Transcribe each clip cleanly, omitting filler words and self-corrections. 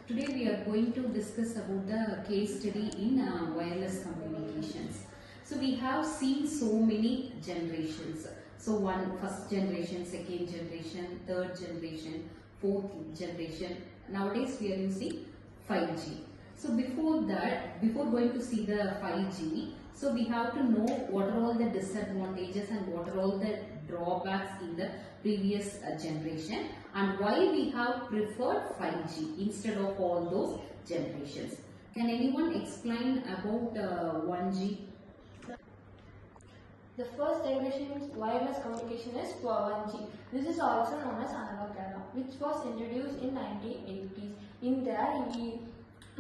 Today we are going to discuss about the case study in wireless communications. So we have seen so many generations. So first generation, second generation, third generation, fourth generation. Nowadays we are using 5G. So before going to see the 5G, so we have to know what are all the disadvantages and what are all the drawbacks in the previous generation and why we have preferred 5G instead of all those generations. Can anyone explain about 1G? The first generation wireless communication is 1G. This is also known as analog era, which was introduced in 1980s. In there, we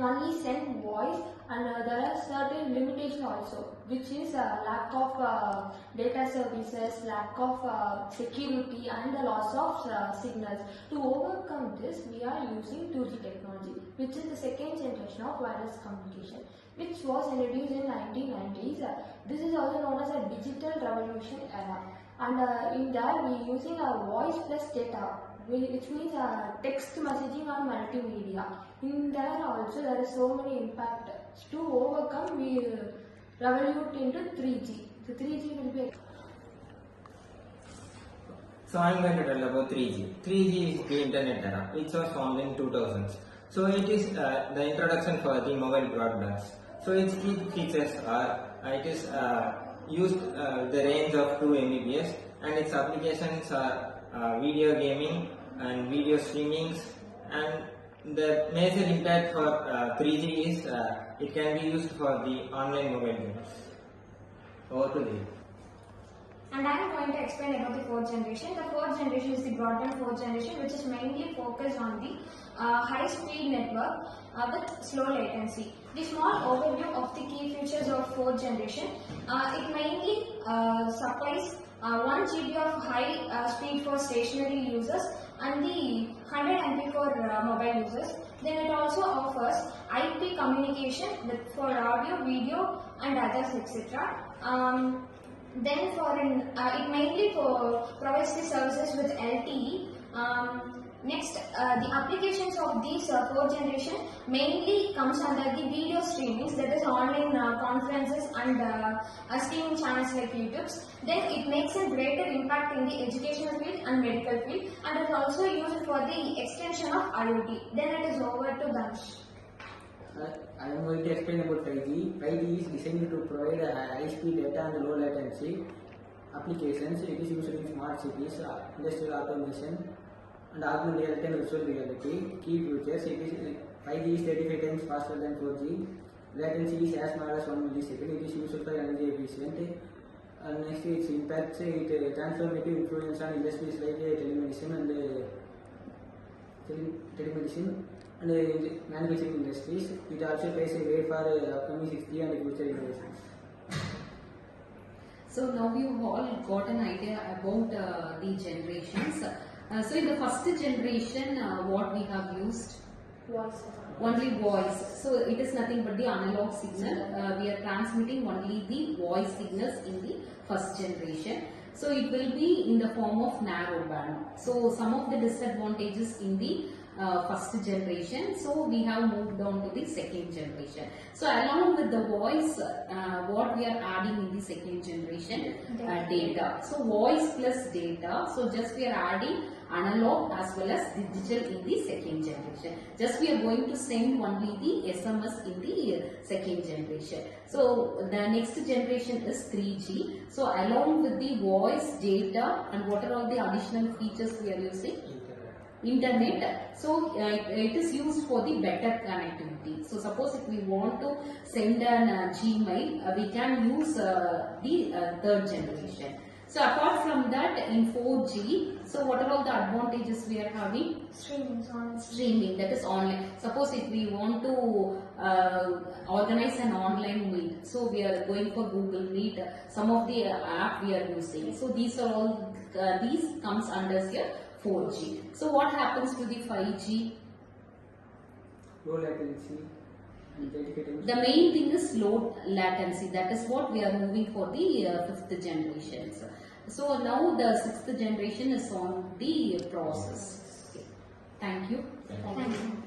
only send voice, and there are certain limitations also, which is lack of data services, lack of security, and the loss of signals. To overcome this, we are using 2G technology, which is the second generation of wireless communication, which was introduced in 1990s. This is also known as a digital revolution era, and in that we are using a voice plus data, which means text messaging or multimedia. In there also there is so many impact. To overcome, we revolute into 3G. So 3G will be. So I am going to tell about 3G. 3G is the internet era, which was formed in 2000s. So it is the introduction for the mobile broadband. So its key features are it is used the range of 2 Mbps, and its applications are video gaming and video streamings, and the major impact for 3G is it can be used for the online mobile games. Over to you. And I am going to explain about the fourth generation. The fourth generation is the broadband fourth generation, which is mainly focused on the high-speed network with slow latency. The small overview of the key features of fourth generation. It mainly supplies 1 GB of high speed for stationary users and the 100 MB for mobile users. Then it also offers IP communication for audio, video, and others, etc. Then it mainly provides the services with LTE. Next, the applications of these fourth generation mainly comes under the video streamings, that is online conferences and streaming channels like YouTube. Then it makes a greater impact in the educational field and medical field, and it is also used for the extension of IoT. Then it is over to Danish. I am going to explain about 5G. 5G is designed to provide high-speed data and low latency applications. It is used in smart cities, industrial automation, and augmented reality and virtual reality. Key features: 5G is 35 times faster than 4G. Latency is as small as 1 millisecond. It is used for energy efficient. And next, its impacts: it transformative influence on industries like telemedicine and manufacturing industries. It also paves a way for upcoming 6G and future innovations. So now you all got an idea about the generations. So in the first generation, what we have used? Voice. Only voice. So it is nothing but the analog signal. We are transmitting only the voice signals in the first generation. So it will be in the form of narrow band. So some of the disadvantages in the first generation. So we have moved on to the second generation. So along with the voice, what we are adding in the second generation? Data. So voice plus data. So just we are adding analog as well as digital in the second generation. Just we are going to send only the SMS in the second generation. So the next generation is 3G. So along with the voice, data, and what are all the additional features we are using? Internet. So it is used for the better connectivity. So suppose if we want to send an Gmail, we can use the third generation. So apart from that, in 4G, so what are all the advantages we are having? Streaming, that is online. Suppose if we want to organize an online meet, so we are going for Google Meet, some of the app we are using. So these are all, these comes under here 4G. So what happens to the 5G? Low latency. The main thing is low latency. That is what we are moving for the fifth generations. So now the sixth generation is on the process. Okay. Thank you. Thank you.